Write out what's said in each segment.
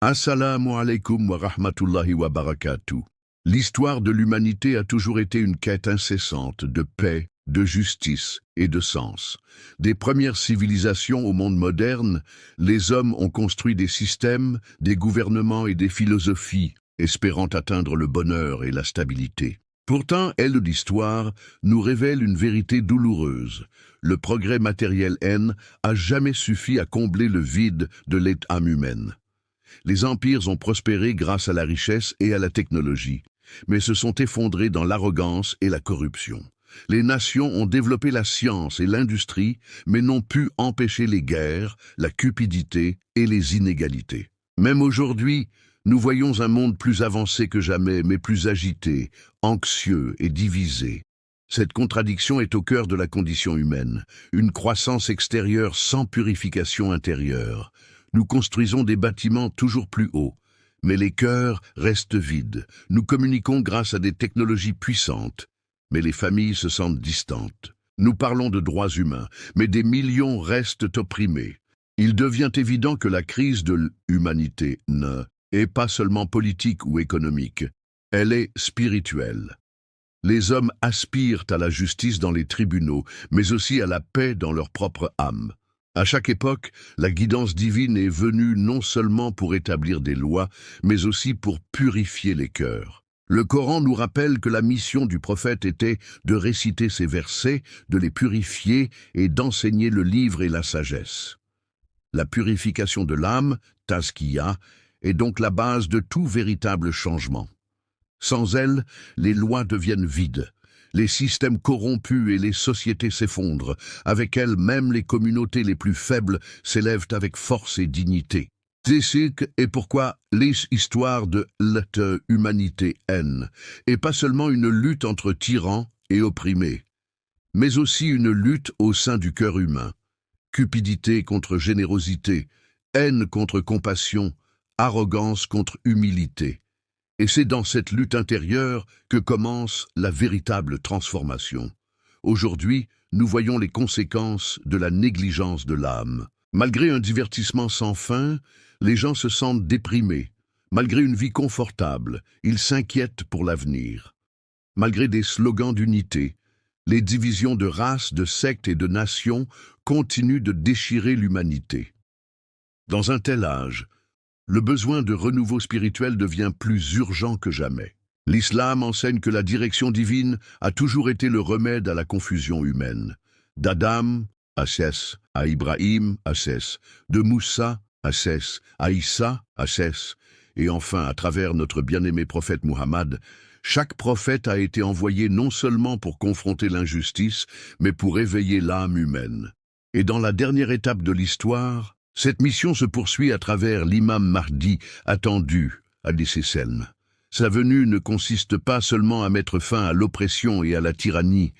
Assalamu alaikum wa rahmatullahi wa barakatuh. L'histoire de l'humanité a toujours été une quête incessante de paix, de justice et de sens. Des premières civilisations au monde moderne, les hommes ont construit des systèmes, des gouvernements et des philosophies, espérant atteindre le bonheur et la stabilité. Pourtant, elle de l'histoire nous révèle une vérité douloureuse. Le progrès matériel a jamais suffi à combler le vide de l'âme humaine. Les empires ont prospéré grâce à la richesse et à la technologie, mais se sont effondrés dans l'arrogance et la corruption. Les nations ont développé la science et l'industrie, mais n'ont pu empêcher les guerres, la cupidité et les inégalités. Même aujourd'hui, nous voyons un monde plus avancé que jamais, mais plus agité, anxieux et divisé. Cette contradiction est au cœur de la condition humaine, une croissance extérieure sans purification intérieure. Nous construisons des bâtiments toujours plus hauts, mais les cœurs restent vides. Nous communiquons grâce à des technologies puissantes, mais les familles se sentent distantes. Nous parlons de droits humains, mais des millions restent opprimés. Il devient évident que la crise de l'humanité n'est pas seulement politique ou économique, elle est spirituelle. Les hommes aspirent à la justice dans les tribunaux, mais aussi à la paix dans leur propre âme. À chaque époque, la guidance divine est venue non seulement pour établir des lois, mais aussi pour purifier les cœurs. Le Coran nous rappelle que la mission du prophète était de réciter ces versets, de les purifier et d'enseigner le livre et la sagesse. La purification de l'âme, tazkiya, est donc la base de tout véritable changement. Sans elle, les lois deviennent vides. Les systèmes corrompus et les sociétés s'effondrent. Avec elles, même les communautés les plus faibles s'élèvent avec force et dignité. C'est ce et pourquoi l'histoire de l'humanité est pas seulement une lutte entre tyrans et opprimés, mais aussi une lutte au sein du cœur humain. Cupidité contre générosité, haine contre compassion, arrogance contre humilité. Et c'est dans cette lutte intérieure que commence la véritable transformation. Aujourd'hui, nous voyons les conséquences de la négligence de l'âme. Malgré un divertissement sans fin, les gens se sentent déprimés. Malgré une vie confortable, ils s'inquiètent pour l'avenir. Malgré des slogans d'unité, les divisions de races, de sectes et de nations continuent de déchirer l'humanité. Dans un tel âge, le besoin de renouveau spirituel devient plus urgent que jamais. L'islam enseigne que la direction divine a toujours été le remède à la confusion humaine. D'Adam, Assès, à Ibrahim, Assès, de Moussa, Assès, à Issa, Assès, et enfin à travers notre bien-aimé prophète Muhammad, chaque prophète a été envoyé non seulement pour confronter l'injustice, mais pour éveiller l'âme humaine. Et dans la dernière étape de l'histoire, cette mission se poursuit à travers l'imam Mahdi attendu à Salam. Sa venue ne consiste pas seulement à mettre fin à l'oppression et à la tyrannie,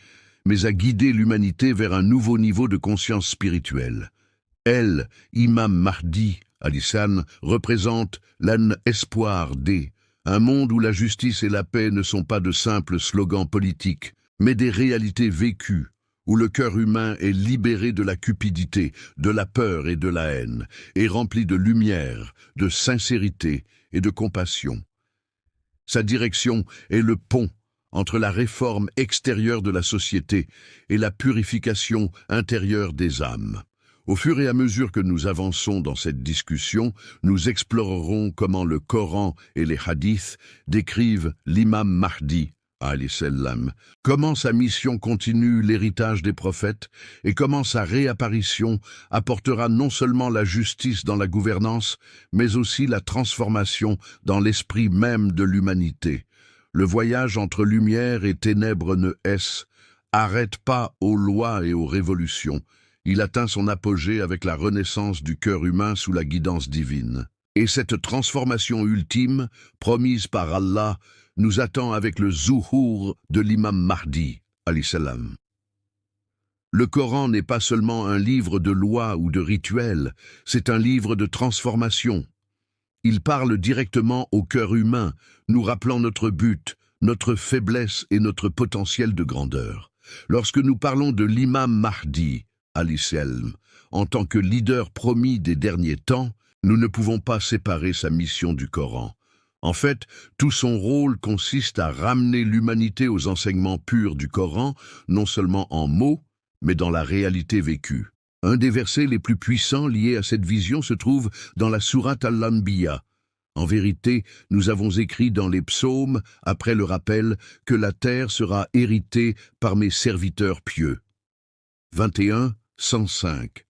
mais à guider l'humanité vers un nouveau niveau de conscience spirituelle. Elle, imam Mahdi salam, représente l'espoir un monde où la justice et la paix ne sont pas de simples slogans politiques, mais des réalités vécues, où le cœur humain est libéré de la cupidité, de la peur et de la haine, et rempli de lumière, de sincérité et de compassion. Sa direction est le pont entre la réforme extérieure de la société et la purification intérieure des âmes. Au fur et à mesure que nous avançons dans cette discussion, nous explorerons comment le Coran et les hadiths décrivent l'imam Mahdi, salam, comment sa mission continue l'héritage des prophètes et comment sa réapparition apportera non seulement la justice dans la gouvernance, mais aussi la transformation dans l'esprit même de l'humanité. Le voyage entre lumière et ténèbres ne arrête pas aux lois et aux révolutions. Il atteint son apogée avec la renaissance du cœur humain sous la guidance divine. Et cette transformation ultime, promise par Allah, nous attend avec le zuhur de l'imam Mahdi, salam. Le Coran n'est pas seulement un livre de lois ou de rituels, c'est un livre de transformation. Il parle directement au cœur humain, nous rappelant notre but, notre faiblesse et notre potentiel de grandeur. Lorsque nous parlons de l'imam Mahdi, salam, en tant que leader promis des derniers temps, Nous ne pouvons pas séparer sa mission du Coran. En fait, tout son rôle consiste à ramener l'humanité aux enseignements purs du Coran, non seulement en mots, mais dans la réalité vécue. Un des versets les plus puissants liés à cette vision se trouve dans la sourate Al-Anbiya. En vérité, nous avons écrit dans les psaumes, après le rappel, que la terre sera héritée par mes serviteurs pieux. 21, 105.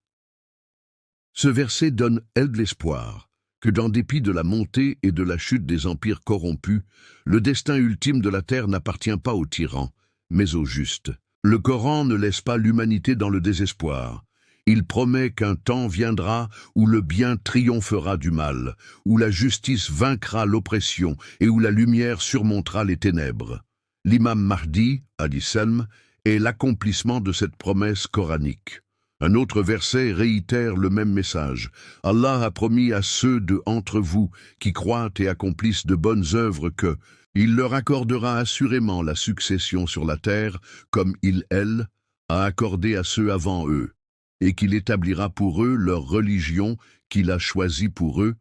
Ce verset donne de l'espoir que d'en dépit de la montée et de la chute des empires corrompus, le destin ultime de la terre n'appartient pas aux tyrans, mais aux justes. Le Coran ne laisse pas l'humanité dans le désespoir. Il promet qu'un temps viendra où le bien triomphera du mal, où la justice vaincra l'oppression et où la lumière surmontera les ténèbres. L'imam Mahdi, alayhi salam, est l'accomplissement de cette promesse coranique. Un autre verset réitère le même message. Allah a promis à ceux d'entre vous qui croient et accomplissent de bonnes œuvres que il leur accordera assurément la succession sur la terre, comme il, elle, a accordé à ceux avant eux, et qu'il établira pour eux leur religion qu'il a choisie pour eux,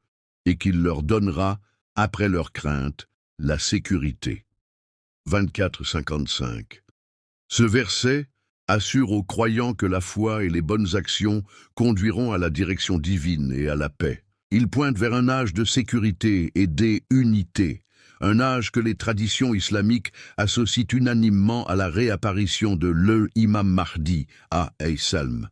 et qu'il leur donnera, après leur crainte, la sécurité. 24-55. Ce verset assure aux croyants que la foi et les bonnes actions conduiront à la direction divine et à la paix. Il pointe vers un âge de sécurité et d'unité, un âge que les traditions islamiques associent unanimement à la réapparition de l'imam Mahdi, alayhi salam.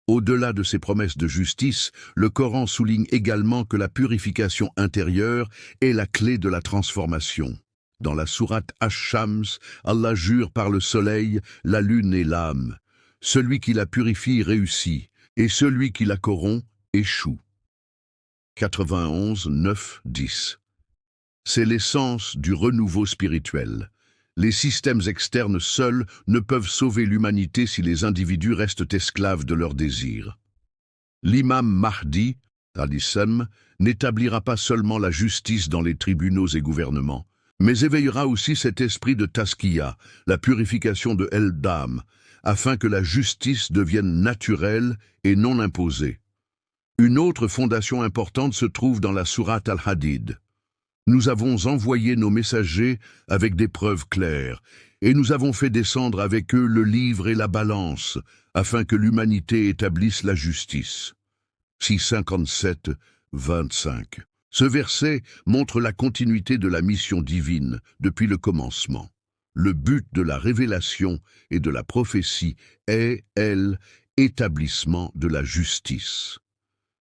Au-delà de ces promesses de justice, le Coran souligne également que la purification intérieure est la clé de la transformation. Dans la sourate Ash-Shams, Allah jure par le soleil, la lune et l'âme. Celui qui la purifie réussit, et celui qui la corrompt échoue. 91, 9, 10. C'est l'essence du renouveau spirituel. Les systèmes externes seuls ne peuvent sauver l'humanité si les individus restent esclaves de leurs désirs. L'imam Mahdi, alayhi salam, n'établira pas seulement la justice dans les tribunaux et gouvernements, mais éveillera aussi cet esprit de taskiya, la purification de l'âme, afin que la justice devienne naturelle et non imposée. Une autre fondation importante se trouve dans la sourate Al-Hadid. Nous avons envoyé nos messagers avec des preuves claires, et nous avons fait descendre avec eux le livre et la balance, afin que l'humanité établisse la justice. 657, 25. Ce verset montre la continuité de la mission divine depuis le commencement. Le but de la révélation et de la prophétie est, l'établissement de la justice.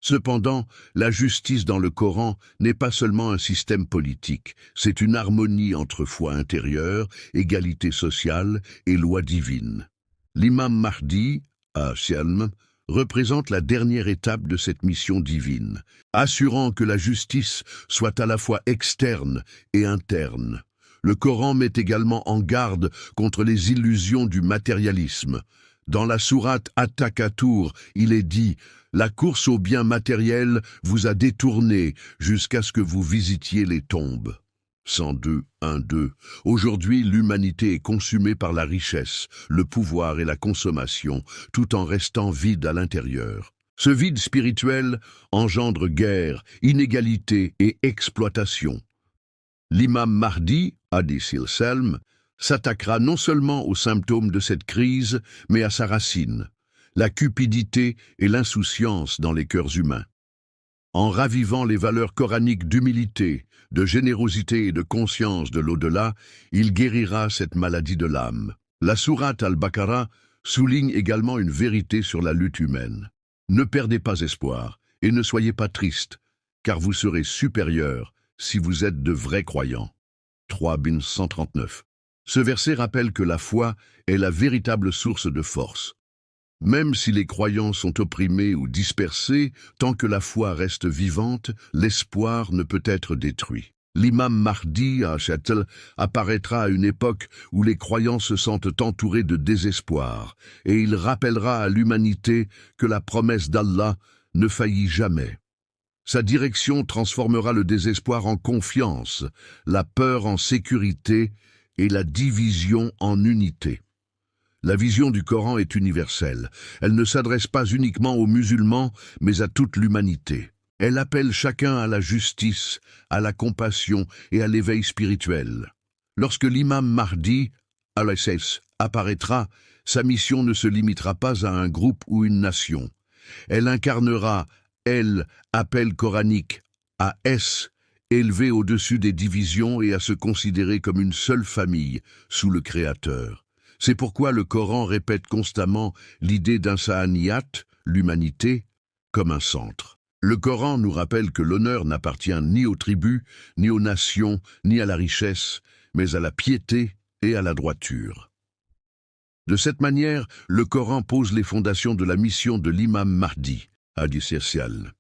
Cependant, la justice dans le Coran n'est pas seulement un système politique, c'est une harmonie entre foi intérieure, égalité sociale et loi divine. L'imam Mahdi, alayhi représente la dernière étape de cette mission divine, assurant que la justice soit à la fois externe et interne. Le Coran met également en garde contre les illusions du matérialisme. Dans la sourate At-Takathur, il est dit « La course aux biens matériels vous a détourné jusqu'à ce que vous visitiez les tombes ». 102, 1, 2. Aujourd'hui, l'humanité est consumée par la richesse, le pouvoir et la consommation, tout en restant vide à l'intérieur. Ce vide spirituel engendre guerre, inégalité et exploitation. L'imam Mahdi, alayhi salam, s'attaquera non seulement aux symptômes de cette crise, mais à sa racine, la cupidité et l'insouciance dans les cœurs humains. En ravivant les valeurs coraniques d'humilité, de générosité et de conscience de l'au-delà, il guérira cette maladie de l'âme. La sourate Al-Baqarah souligne également une vérité sur la lutte humaine. Ne perdez pas espoir et ne soyez pas tristes, car vous serez supérieurs si vous êtes de vrais croyants. 3 bin 139. Ce verset rappelle que la foi est la véritable source de force. Même si les croyants sont opprimés ou dispersés, tant que la foi reste vivante, l'espoir ne peut être détruit. L'imam Mahdi apparaîtra à une époque où les croyants se sentent entourés de désespoir, et il rappellera à l'humanité que la promesse d'Allah ne faillit jamais. Sa direction transformera le désespoir en confiance, la peur en sécurité et la division en unité. La vision du Coran est universelle. Elle ne s'adresse pas uniquement aux musulmans, mais à toute l'humanité. Elle appelle chacun à la justice, à la compassion et à l'éveil spirituel. Lorsque l'imam Mahdi, al-SS, apparaîtra, sa mission ne se limitera pas à un groupe ou une nation. Elle incarnera, L, appel coranique, à S, élevé au-dessus des divisions et à se considérer comme une seule famille, sous le Créateur. C'est pourquoi le Coran répète constamment l'idée d'un Sahaniyat, l'humanité, comme un centre. Le Coran nous rappelle que l'honneur n'appartient ni aux tribus, ni aux nations, ni à la richesse, mais à la piété et à la droiture. De cette manière, le Coran pose les fondations de la mission de l'imam Mahdi, hadith social.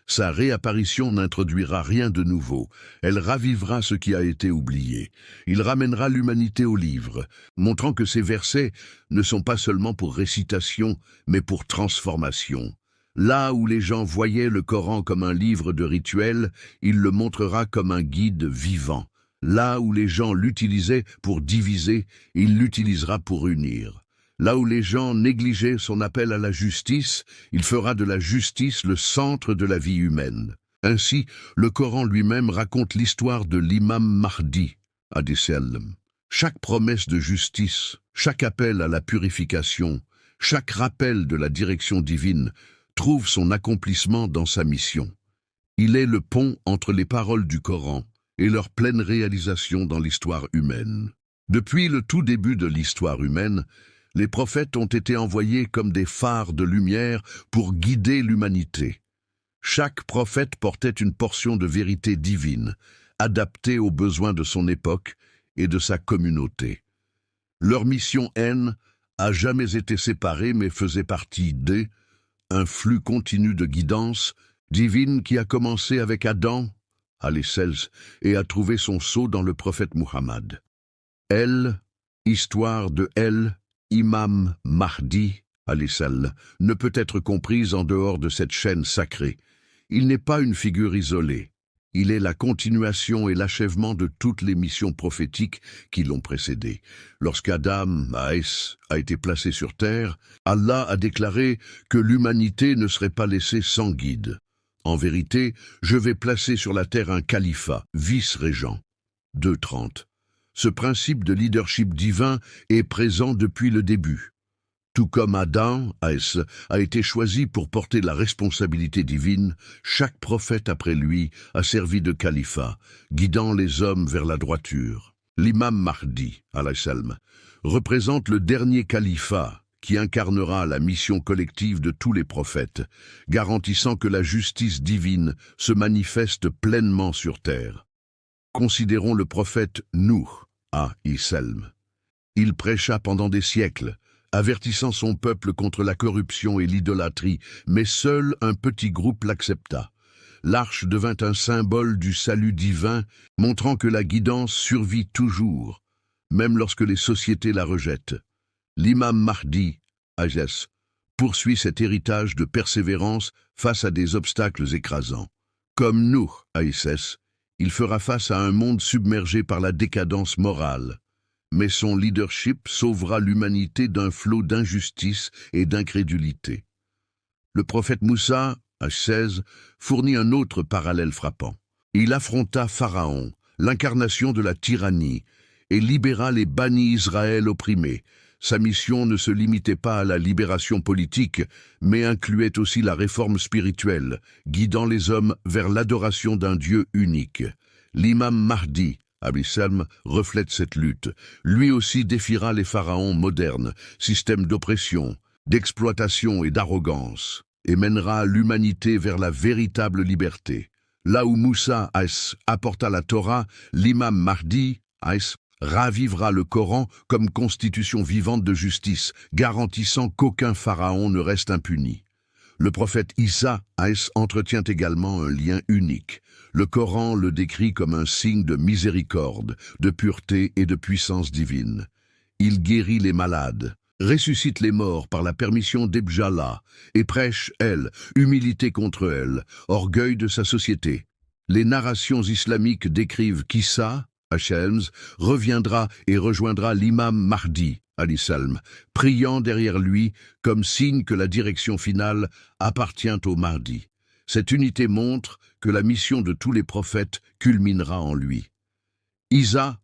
Sa réapparition n'introduira rien de nouveau, elle ravivera ce qui a été oublié. Il ramènera l'humanité au livre, montrant que ces versets ne sont pas seulement pour récitation, mais pour transformation. Là où les gens voyaient le Coran comme un livre de rituels, il le montrera comme un guide vivant. Là où les gens l'utilisaient pour diviser, il l'utilisera pour unir. Là où les gens négligeaient son appel à la justice, il fera de la justice le centre de la vie humaine. Ainsi, le Coran lui-même raconte l'histoire de l'imam Mahdi, hadith sallam. Chaque promesse de justice, chaque appel à la purification, chaque rappel de la direction divine trouve son accomplissement dans sa mission. Il est le pont entre les paroles du Coran et leur pleine réalisation dans l'histoire humaine. Depuis le tout début de l'histoire humaine, les prophètes ont été envoyés comme des phares de lumière pour guider l'humanité. Chaque prophète portait une portion de vérité divine, adaptée aux besoins de son époque et de sa communauté. Leur mission N a jamais été séparée mais faisait partie un flux continu de guidance divine qui a commencé avec Adam, et a trouvé son sceau dans le prophète Muhammad. Histoire de Imam Mahdi, ne peut être comprise en dehors de cette chaîne sacrée. Il n'est pas une figure isolée. Il est la continuation et l'achèvement de toutes les missions prophétiques qui l'ont précédé. Lorsqu'Adam, a été placé sur terre, Allah a déclaré que l'humanité ne serait pas laissée sans guide. En vérité, je vais placer sur la terre un califat, vice-régent. 2:30. Ce principe de leadership divin est présent depuis le début. Tout comme Adam, a été choisi pour porter la responsabilité divine, chaque prophète après lui a servi de califat, guidant les hommes vers la droiture. L'imam Mahdi, représente le dernier califat qui incarnera la mission collective de tous les prophètes, garantissant que la justice divine se manifeste pleinement sur terre. Considérons le prophète Nuh, Il prêcha pendant des siècles, avertissant son peuple contre la corruption et l'idolâtrie, mais seul un petit groupe l'accepta. L'arche devint un symbole du salut divin, montrant que la guidance survit toujours, même lorsque les sociétés la rejettent. L'imam Mahdi, poursuit cet héritage de persévérance face à des obstacles écrasants. Comme Nuh, il fera face à un monde submergé par la décadence morale. Mais son leadership sauvera l'humanité d'un flot d'injustice et d'incrédulité. Le prophète Moussa, H16, fournit un autre parallèle frappant. Il affronta Pharaon, l'incarnation de la tyrannie, et libéra les bannis Israël opprimés. Sa mission ne se limitait pas à la libération politique, mais incluait aussi la réforme spirituelle, guidant les hommes vers l'adoration d'un Dieu unique. L'imam Mahdi, reflète cette lutte. Lui aussi défiera les pharaons modernes, système d'oppression, d'exploitation et d'arrogance, et mènera l'humanité vers la véritable liberté. Là où Moussa apporta la Torah, l'imam Mahdi ravivera le Coran comme constitution vivante de justice, garantissant qu'aucun pharaon ne reste impuni. Le prophète Issa entretient également un lien unique. Le Coran le décrit comme un signe de miséricorde, de pureté et de puissance divine. Il guérit les malades, ressuscite les morts par la permission d'Ebjala et prêche, humilité contre elle, orgueil de sa société. Les narrations islamiques décrivent qu'Issa, reviendra et rejoindra l'imam Mahdi, priant derrière lui comme signe que la direction finale appartient au Mahdi. Cette unité montre que la mission de tous les prophètes culminera en lui. Isa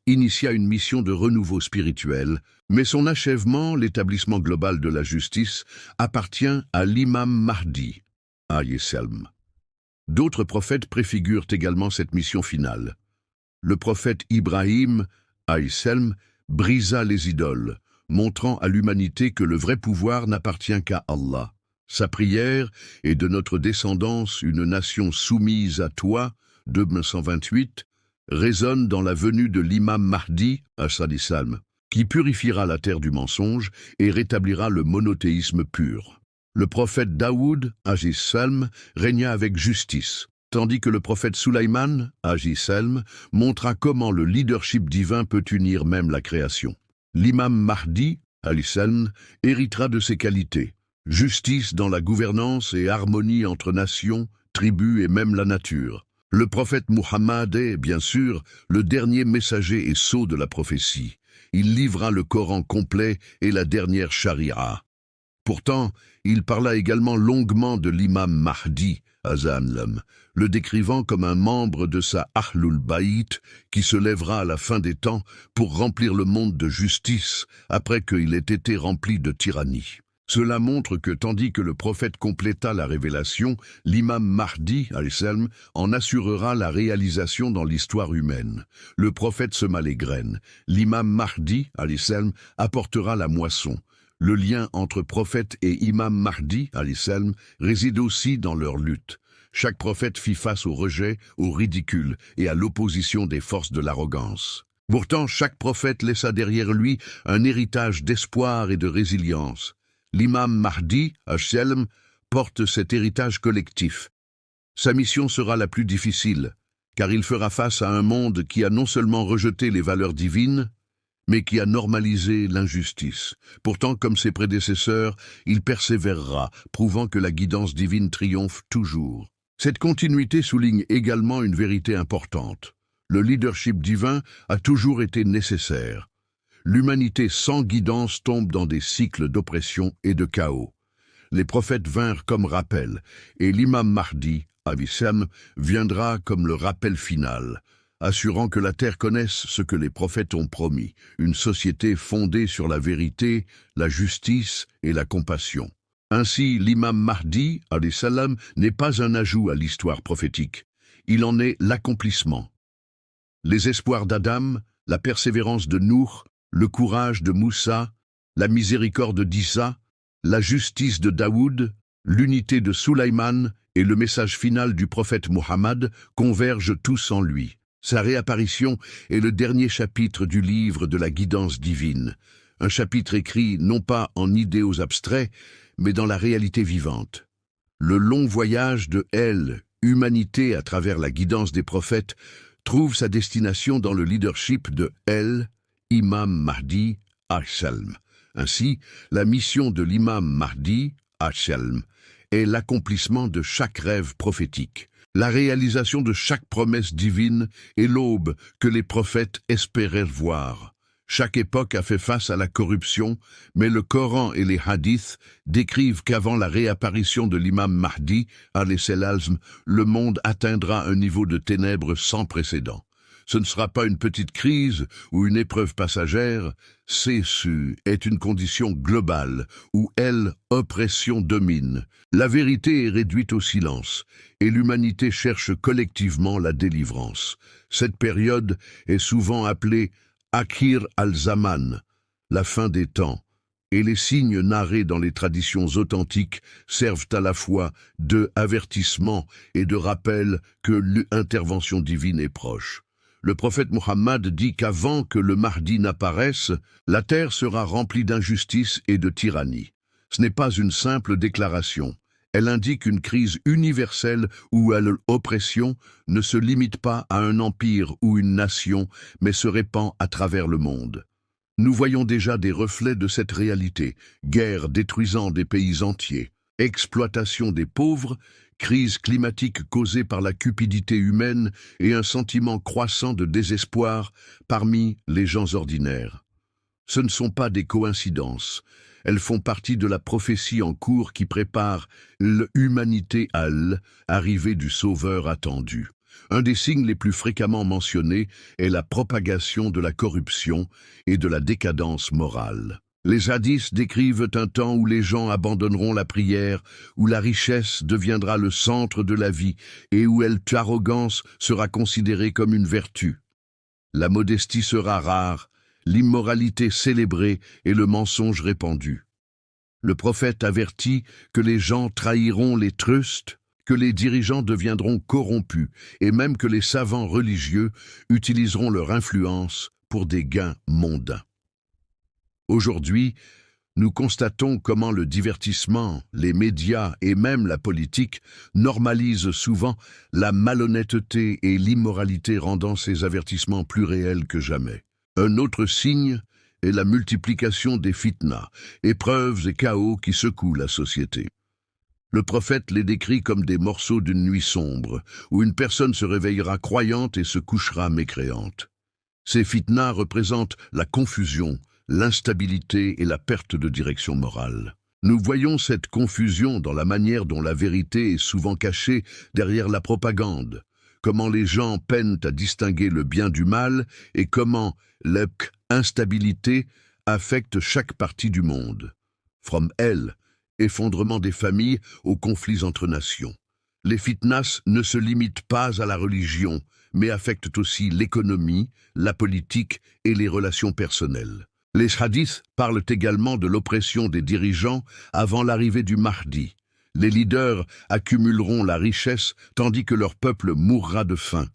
initia une mission de renouveau spirituel, mais son achèvement, l'établissement global de la justice, appartient à l'imam Mahdi, alayhi salam. D'autres prophètes préfigurent également cette mission finale. Le prophète Ibrahim, alayhi salam, brisa les idoles, montrant à l'humanité que le vrai pouvoir n'appartient qu'à Allah. Sa prière est de notre descendance une nation soumise à toi, 228, résonne dans la venue de l'imam Mahdi, as-salam, qui purifiera la terre du mensonge et rétablira le monothéisme pur. Le prophète Daoud, as-salam, régna avec justice, tandis que le prophète Sulaiman, as-salam, montra comment le leadership divin peut unir même la création. L'imam Mahdi, as-salam, héritera de ses qualités. Justice dans la gouvernance et harmonie entre nations, tribus et même la nature. Le prophète Muhammad est, bien sûr, le dernier messager et sceau de la prophétie. Il livra le Coran complet et la dernière charia. Pourtant, il parla également longuement de l'imam Mahdi, as-salam, le décrivant comme un membre de sa Ahlul Bayt qui se lèvera à la fin des temps pour remplir le monde de justice après qu'il ait été rempli de tyrannie. Cela montre que tandis que le prophète compléta la révélation, l'imam Mahdi, alayhi en assurera la réalisation dans l'histoire humaine. Le prophète sema les graines. L'imam Mahdi, alayhi apportera la moisson. Le lien entre prophète et imam Mahdi, alayhi réside aussi dans leur lutte. Chaque prophète fit face au rejet, au ridicule et à l'opposition des forces de l'arrogance. Pourtant, chaque prophète laissa derrière lui un héritage d'espoir et de résilience. L'imam Mahdi, as-salam, porte cet héritage collectif. Sa mission sera la plus difficile, car il fera face à un monde qui a non seulement rejeté les valeurs divines, mais qui a normalisé l'injustice. Pourtant, comme ses prédécesseurs, il persévérera, prouvant que la guidance divine triomphe toujours. Cette continuité souligne également une vérité importante. Le leadership divin a toujours été nécessaire. L'humanité sans guidance tombe dans des cycles d'oppression et de chaos. Les prophètes vinrent comme rappel, et l'imam Mahdi, alayhi viendra comme le rappel final, assurant que la terre connaisse ce que les prophètes ont promis, une société fondée sur la vérité, la justice et la compassion. Ainsi, l'imam Mahdi, alayhi salam, n'est pas un ajout à l'histoire prophétique, il en est l'accomplissement. Les espoirs d'Adam, la persévérance de Nour, le courage de Moussa, la miséricorde d'Issa, la justice de Daoud, l'unité de Sulaiman et le message final du prophète Muhammad convergent tous en lui. Sa réapparition est le dernier chapitre du livre de la guidance divine, un chapitre écrit non pas en idéaux abstraits, mais dans la réalité vivante. Le long voyage de humanité à travers la guidance des prophètes, trouve sa destination dans le leadership de Imam Mahdi, as-salam. Ainsi, la mission de l'imam Mahdi, as-salam, est l'accomplissement de chaque rêve prophétique, la réalisation de chaque promesse divine et l'aube que les prophètes espéraient voir. Chaque époque a fait face à la corruption, mais le Coran et les hadiths décrivent qu'avant la réapparition de l'imam Mahdi, alayhi salam, le monde atteindra un niveau de ténèbres sans précédent. Ce ne sera pas une petite crise ou une épreuve passagère, est une condition globale où oppression domine. La vérité est réduite au silence et l'humanité cherche collectivement la délivrance. Cette période est souvent appelée Akhir al-Zaman, la fin des temps, et les signes narrés dans les traditions authentiques servent à la fois de avertissement et de rappel que l'intervention divine est proche. Le prophète Muhammad dit qu'avant que le Mahdi n'apparaisse, la terre sera remplie d'injustice et de tyrannie. Ce n'est pas une simple déclaration. Elle indique une crise universelle où l'oppression ne se limite pas à un empire ou une nation, mais se répand à travers le monde. Nous voyons déjà des reflets de cette réalité, guerre détruisant des pays entiers, exploitation des pauvres, crise climatique causée par la cupidité humaine et un sentiment croissant de désespoir parmi les gens ordinaires. Ce ne sont pas des coïncidences. Elles font partie de la prophétie en cours qui prépare l'humanité à l'arrivée du Sauveur attendu. Un des signes les plus fréquemment mentionnés est la propagation de la corruption et de la décadence morale. Les hadiths décrivent un temps où les gens abandonneront la prière, où la richesse deviendra le centre de la vie et où l'arrogance sera considérée comme une vertu. La modestie sera rare, l'immoralité célébrée et le mensonge répandu. Le prophète avertit que les gens trahiront les trusts, que les dirigeants deviendront corrompus et même que les savants religieux utiliseront leur influence pour des gains mondains. Aujourd'hui, nous constatons comment le divertissement, les médias et même la politique normalisent souvent la malhonnêteté et l'immoralité, rendant ces avertissements plus réels que jamais. Un autre signe est la multiplication des fitnas, épreuves et chaos qui secouent la société. Le prophète les décrit comme des morceaux d'une nuit sombre, où une personne se réveillera croyante et se couchera mécréante. Ces fitnas représentent la confusion, l'instabilité et la perte de direction morale. Nous voyons cette confusion dans la manière dont la vérité est souvent cachée derrière la propagande, comment les gens peinent à distinguer le bien du mal et comment l'instabilité affecte chaque partie du monde. From effondrement des familles aux conflits entre nations. Les fitnas ne se limitent pas à la religion, mais affectent aussi l'économie, la politique et les relations personnelles. Les hadiths parlent également de l'oppression des dirigeants avant l'arrivée du Mahdi. Les leaders accumuleront la richesse tandis que leur peuple mourra de faim.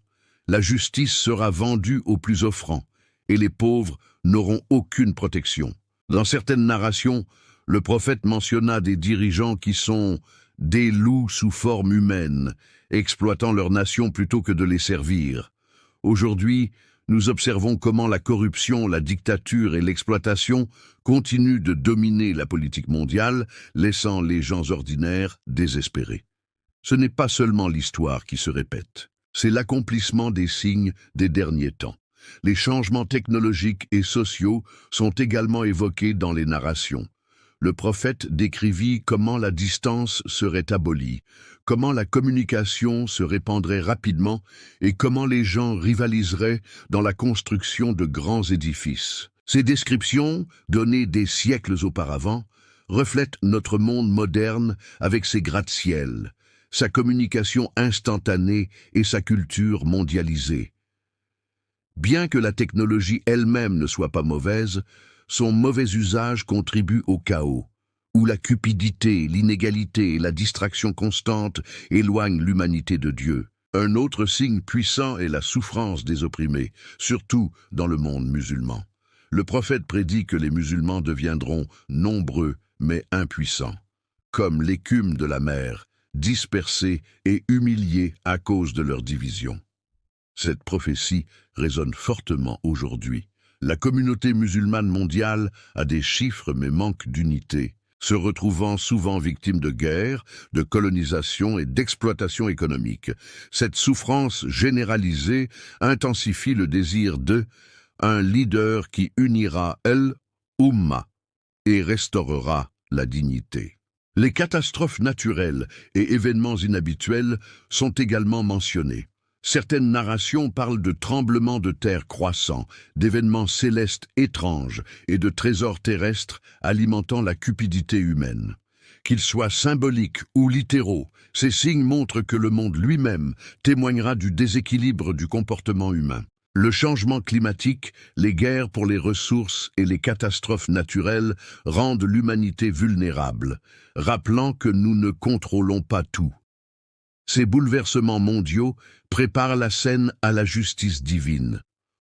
La justice sera vendue aux plus offrants et les pauvres n'auront aucune protection. Dans certaines narrations, le prophète mentionna des dirigeants qui sont des loups sous forme humaine, exploitant leur nation plutôt que de les servir. Aujourd'hui, nous observons comment la corruption, la dictature et l'exploitation continuent de dominer la politique mondiale, laissant les gens ordinaires désespérés. Ce n'est pas seulement l'histoire qui se répète, c'est l'accomplissement des signes des derniers temps. Les changements technologiques et sociaux sont également évoqués dans les narrations. Le prophète décrivit comment la distance serait abolie, comment la communication se répandrait rapidement et comment les gens rivaliseraient dans la construction de grands édifices. Ces descriptions, données des siècles auparavant, reflètent notre monde moderne avec ses gratte-ciel, sa communication instantanée et sa culture mondialisée. Bien que la technologie elle-même ne soit pas mauvaise, son mauvais usage contribue au chaos, où la cupidité, l'inégalité et la distraction constante éloignent l'humanité de Dieu. Un autre signe puissant est la souffrance des opprimés, surtout dans le monde musulman. Le prophète prédit que les musulmans deviendront nombreux mais impuissants, comme l'écume de la mer, dispersés et humiliés à cause de leur division. Cette prophétie résonne fortement aujourd'hui. La communauté musulmane mondiale a des chiffres mais manque d'unité, se retrouvant souvent victime de guerres, de colonisation et d'exploitation économique. Cette souffrance généralisée intensifie le désir un leader qui unira Umma et restaurera la dignité. Les catastrophes naturelles et événements inhabituels sont également mentionnés. Certaines narrations parlent de tremblements de terre croissants, d'événements célestes étranges et de trésors terrestres alimentant la cupidité humaine. Qu'ils soient symboliques ou littéraux, ces signes montrent que le monde lui-même témoignera du déséquilibre du comportement humain. Le changement climatique, les guerres pour les ressources et les catastrophes naturelles rendent l'humanité vulnérable, rappelant que nous ne contrôlons pas tout. Ces bouleversements mondiaux préparent la scène à la justice divine.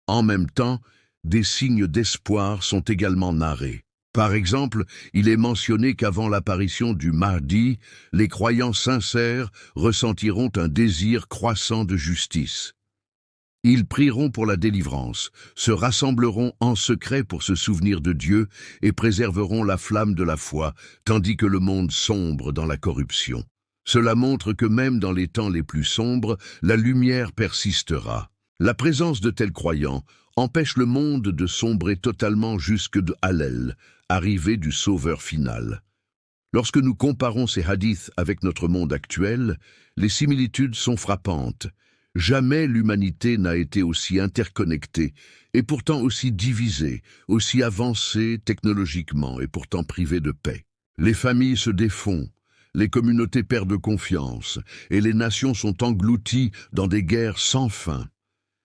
En même temps, des signes d'espoir sont également narrés. Par exemple, il est mentionné qu'avant l'apparition du Mahdi, les croyants sincères ressentiront un désir croissant de justice. Ils prieront pour la délivrance, se rassembleront en secret pour se souvenir de Dieu et préserveront la flamme de la foi, tandis que le monde sombre dans la corruption. Cela montre que même dans les temps les plus sombres, la lumière persistera. La présence de tels croyants empêche le monde de sombrer totalement jusque de Hallel, arrivée du Sauveur final. Lorsque nous comparons ces hadiths avec notre monde actuel, les similitudes sont frappantes. Jamais l'humanité n'a été aussi interconnectée, et pourtant aussi divisée, aussi avancée technologiquement et pourtant privée de paix. Les familles se défont, les communautés perdent confiance, et les nations sont englouties dans des guerres sans fin.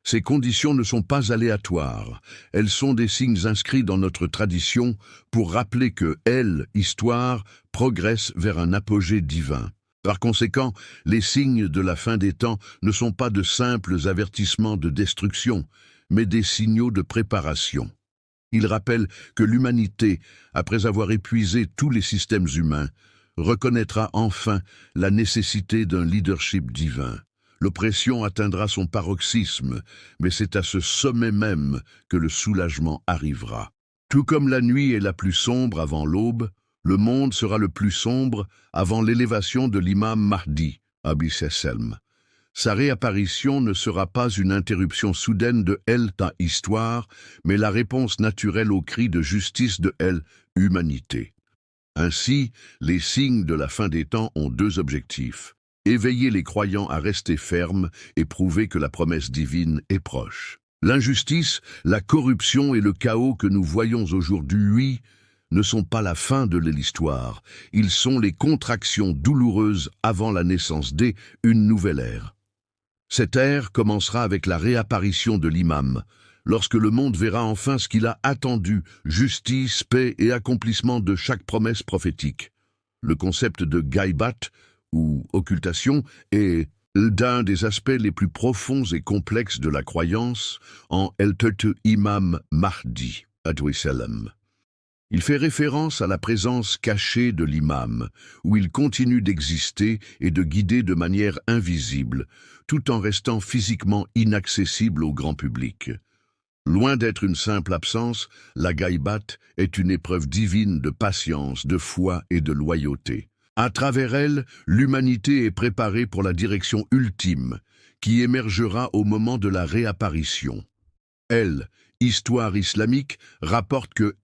Ces conditions ne sont pas aléatoires, elles sont des signes inscrits dans notre tradition pour rappeler que elle, histoire, progresse vers un apogée divin. Par conséquent, les signes de la fin des temps ne sont pas de simples avertissements de destruction, mais des signaux de préparation. Ils rappellent que l'humanité, après avoir épuisé tous les systèmes humains, reconnaîtra enfin la nécessité d'un leadership divin. L'oppression atteindra son paroxysme, mais c'est à ce sommet même que le soulagement arrivera. Tout comme la nuit est la plus sombre avant l'aube, le monde sera le plus sombre avant l'élévation de l'imam Mahdi, alayhi salam. Sa réapparition ne sera pas une interruption soudaine de ta histoire, mais la réponse naturelle au cri de justice de humanité. Ainsi, les signes de la fin des temps ont deux objectifs. Éveiller les croyants à rester fermes et prouver que la promesse divine est proche. L'injustice, la corruption et le chaos que nous voyons aujourd'hui ne sont pas la fin de l'histoire, ils sont les contractions douloureuses avant la naissance d'une nouvelle ère. Cette ère commencera avec la réapparition de l'imam, lorsque le monde verra enfin ce qu'il a attendu, justice, paix et accomplissement de chaque promesse prophétique. Le concept de Ghaibat, ou occultation, est l'un des aspects les plus profonds et complexes de la croyance en Imam Mahdi, alayhi salam. Il fait référence à la présence cachée de l'imam, où il continue d'exister et de guider de manière invisible, tout en restant physiquement inaccessible au grand public. Loin d'être une simple absence, la Ghaibat est une épreuve divine de patience, de foi et de loyauté. À travers elle, l'humanité est préparée pour la direction ultime, qui émergera au moment de la réapparition. Histoire islamique, rapporte que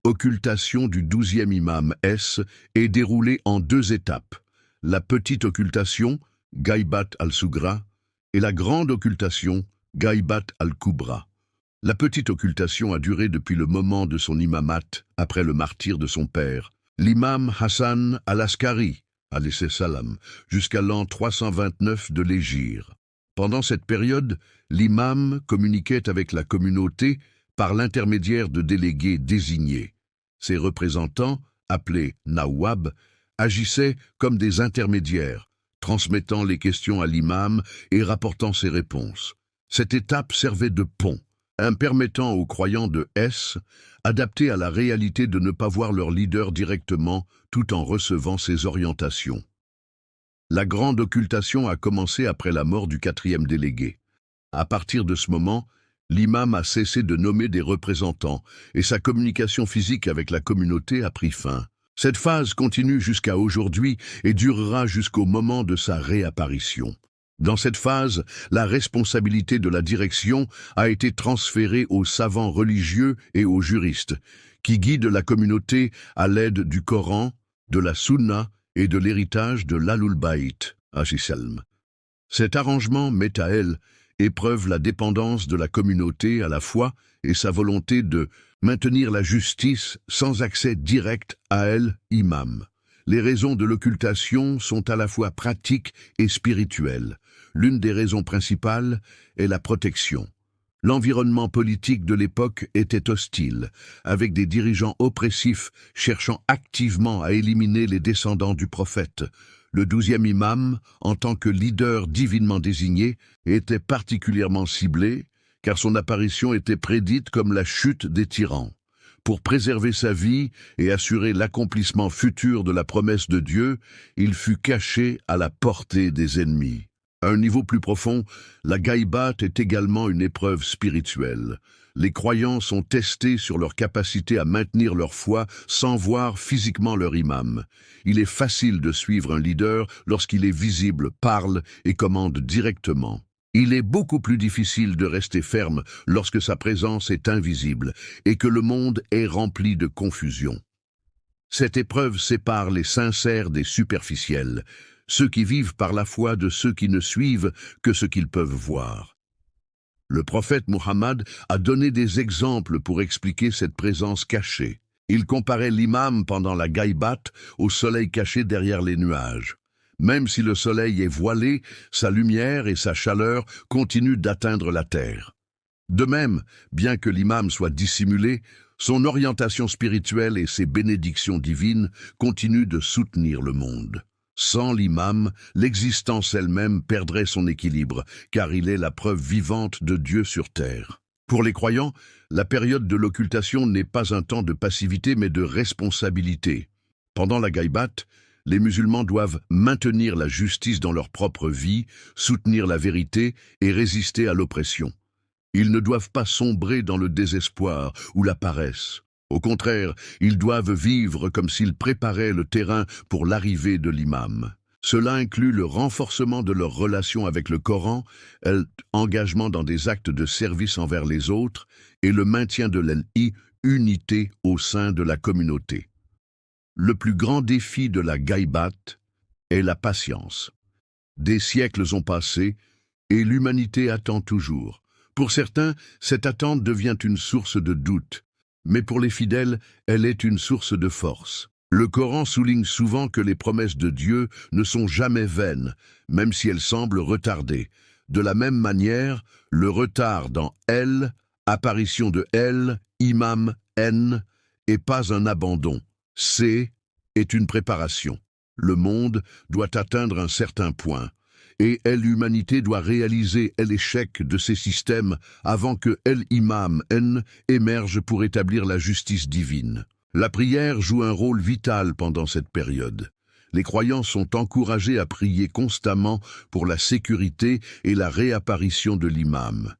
occultation du 12e imam est déroulée en deux étapes. La petite occultation, Ghaibat al-Sugra, et la grande occultation, Ghaibat al-Kubra. La petite occultation a duré depuis le moment de son imamat, après le martyre de son père, l'imam Hassan al-Askari, alayhi salam, jusqu'à l'an 329 de l'Hégire. Pendant cette période, l'imam communiquait avec la communauté par l'intermédiaire de délégués désignés. Ses représentants, appelés Nawab, agissaient comme des intermédiaires, transmettant les questions à l'imam et rapportant ses réponses. Cette étape servait de pont, permettant aux croyants de adaptés à la réalité de ne pas voir leur leader directement tout en recevant ses orientations. La grande occultation a commencé après la mort du 4e délégué. À partir de ce moment, l'imam a cessé de nommer des représentants et sa communication physique avec la communauté a pris fin. Cette phase continue jusqu'à aujourd'hui et durera jusqu'au moment de sa réapparition. Dans cette phase, la responsabilité de la direction a été transférée aux savants religieux et aux juristes, qui guident la communauté à l'aide du Coran, de la Sunna et de l'héritage de l'Ahlul Bayt, alayhi salam. Cet arrangement met à épreuve la dépendance de la communauté à la foi et sa volonté de maintenir la justice sans accès direct à imam. Les raisons de l'occultation sont à la fois pratiques et spirituelles. L'une des raisons principales est la protection. L'environnement politique de l'époque était hostile, avec des dirigeants oppressifs cherchant activement à éliminer les descendants du prophète. Le 12e imam, en tant que leader divinement désigné, était particulièrement ciblé, car son apparition était prédite comme la chute des tyrans. Pour préserver sa vie et assurer l'accomplissement futur de la promesse de Dieu, il fut caché à la portée des ennemis. À un niveau plus profond, la Ghaibat est également une épreuve spirituelle. Les croyants sont testés sur leur capacité à maintenir leur foi sans voir physiquement leur imam. Il est facile de suivre un leader lorsqu'il est visible, parle et commande directement. Il est beaucoup plus difficile de rester ferme lorsque sa présence est invisible et que le monde est rempli de confusion. Cette épreuve sépare les sincères des superficiels, ceux qui vivent par la foi de ceux qui ne suivent que ce qu'ils peuvent voir. Le prophète Muhammad a donné des exemples pour expliquer cette présence cachée. Il comparait l'imam pendant la Gaïbat au soleil caché derrière les nuages. Même si le soleil est voilé, sa lumière et sa chaleur continuent d'atteindre la terre. De même, bien que l'imam soit dissimulé, son orientation spirituelle et ses bénédictions divines continuent de soutenir le monde. Sans l'imam, l'existence elle-même perdrait son équilibre, car il est la preuve vivante de Dieu sur terre. Pour les croyants, la période de l'occultation n'est pas un temps de passivité mais de responsabilité. Pendant la Gaïbat, les musulmans doivent maintenir la justice dans leur propre vie, soutenir la vérité et résister à l'oppression. Ils ne doivent pas sombrer dans le désespoir ou la paresse. Au contraire, ils doivent vivre comme s'ils préparaient le terrain pour l'arrivée de l'imam. Cela inclut le renforcement de leur relation avec le Coran, l'engagement dans des actes de service envers les autres et le maintien de l'unité au sein de la communauté. Le plus grand défi de la Gaïbat est la patience. Des siècles ont passé et l'humanité attend toujours. Pour certains, cette attente devient une source de doute, mais pour les fidèles, elle est une source de force. Le Coran souligne souvent que les promesses de Dieu ne sont jamais vaines, même si elles semblent retardées. De la même manière, le retard dans apparition de imam, est pas un abandon. Est une préparation. Le monde doit atteindre un certain point, et l'humanité doit réaliser l'échec de ces systèmes avant que l'imam émerge pour établir la justice divine. La prière joue un rôle vital pendant cette période. Les croyants sont encouragés à prier constamment pour la sécurité et la réapparition de l'imam.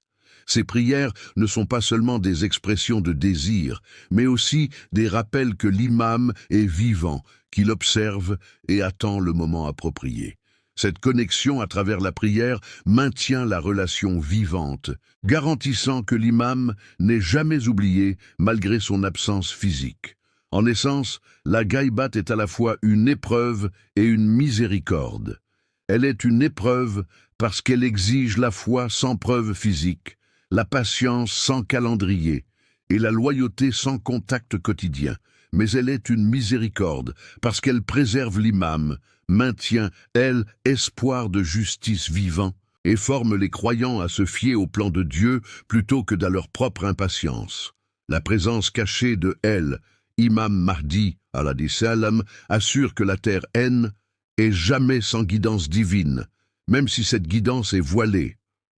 Ces prières ne sont pas seulement des expressions de désir, mais aussi des rappels que l'imam est vivant, qu'il observe et attend le moment approprié. Cette connexion à travers la prière maintient la relation vivante, garantissant que l'imam n'est jamais oublié malgré son absence physique. En essence, la Gaïbat est à la fois une épreuve et une miséricorde. Elle est une épreuve parce qu'elle exige la foi sans preuve physique, la patience sans calendrier et la loyauté sans contact quotidien. Mais elle est une miséricorde parce qu'elle préserve l'imam, maintient, espoir de justice vivant et forme les croyants à se fier au plan de Dieu plutôt que dans leur propre impatience. La présence cachée de Imam Mahdi, alayhi salam, assure que la terre est jamais sans guidance divine, même si cette guidance est voilée.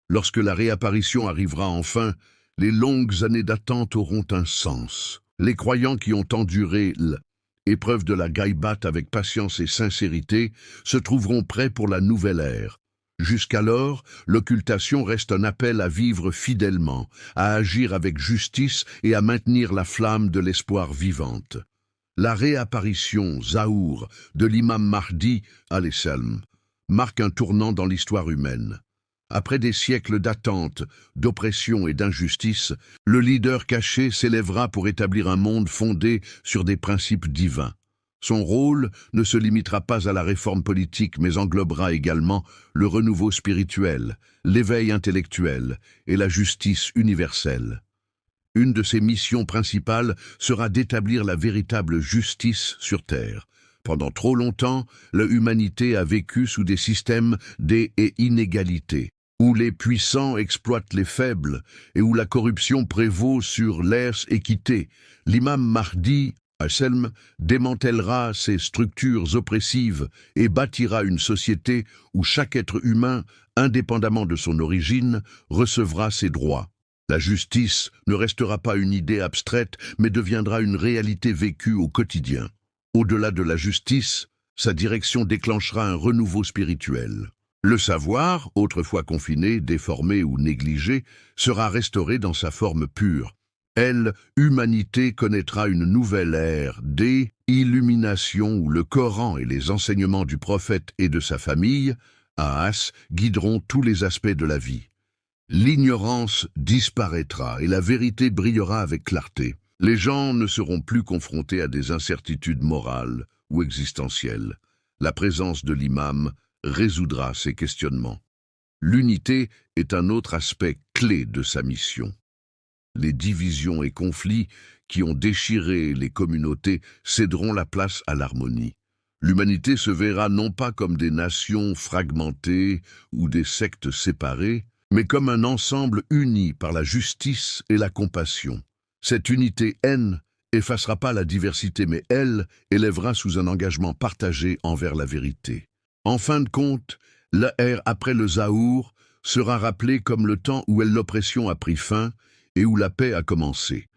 Lorsque la réapparition arrivera enfin, les longues années d'attente auront un sens. Les croyants qui ont enduré l'épreuve de la Gaïbat avec patience et sincérité se trouveront prêts pour la nouvelle ère. Jusqu'alors, l'occultation reste un appel à vivre fidèlement, à agir avec justice et à maintenir la flamme de l'espoir vivante. La réapparition, Zahour, de l'imam Mahdi, alayhi salam, marque un tournant dans l'histoire humaine. Après des siècles d'attente, d'oppression et d'injustice, le leader caché s'élèvera pour établir un monde fondé sur des principes divins. Son rôle ne se limitera pas à la réforme politique, mais englobera également le renouveau spirituel, l'éveil intellectuel et la justice universelle. Une de ses missions principales sera d'établir la véritable justice sur Terre. Pendant trop longtemps, l'humanité a vécu sous des systèmes d'inégalité, où les puissants exploitent les faibles et où la corruption prévaut sur l'équité. L'imam Mahdi démantèlera ces structures oppressives et bâtira une société où chaque être humain, indépendamment de son origine, recevra ses droits. La justice ne restera pas une idée abstraite, mais deviendra une réalité vécue au quotidien. Au-delà de la justice, sa direction déclenchera un renouveau spirituel. Le savoir, autrefois confiné, déformé ou négligé, sera restauré dans sa forme pure. L'humanité connaîtra une nouvelle ère d'illumination où le Coran et les enseignements du prophète et de sa famille, Ahas guideront tous les aspects de la vie. L'ignorance disparaîtra et la vérité brillera avec clarté. Les gens ne seront plus confrontés à des incertitudes morales ou existentielles. La présence de l'imam résoudra ces questionnements. L'unité est un autre aspect clé de sa mission. Les divisions et conflits qui ont déchiré les communautés céderont la place à l'harmonie. L'humanité se verra non pas comme des nations fragmentées ou des sectes séparées, mais comme un ensemble uni par la justice et la compassion. Cette unité effacera pas la diversité, mais elle élèvera sous un engagement partagé envers la vérité. En fin de compte, l'ère après le Zahour sera rappelée comme le temps où l'oppression a pris fin et où la paix a commencé.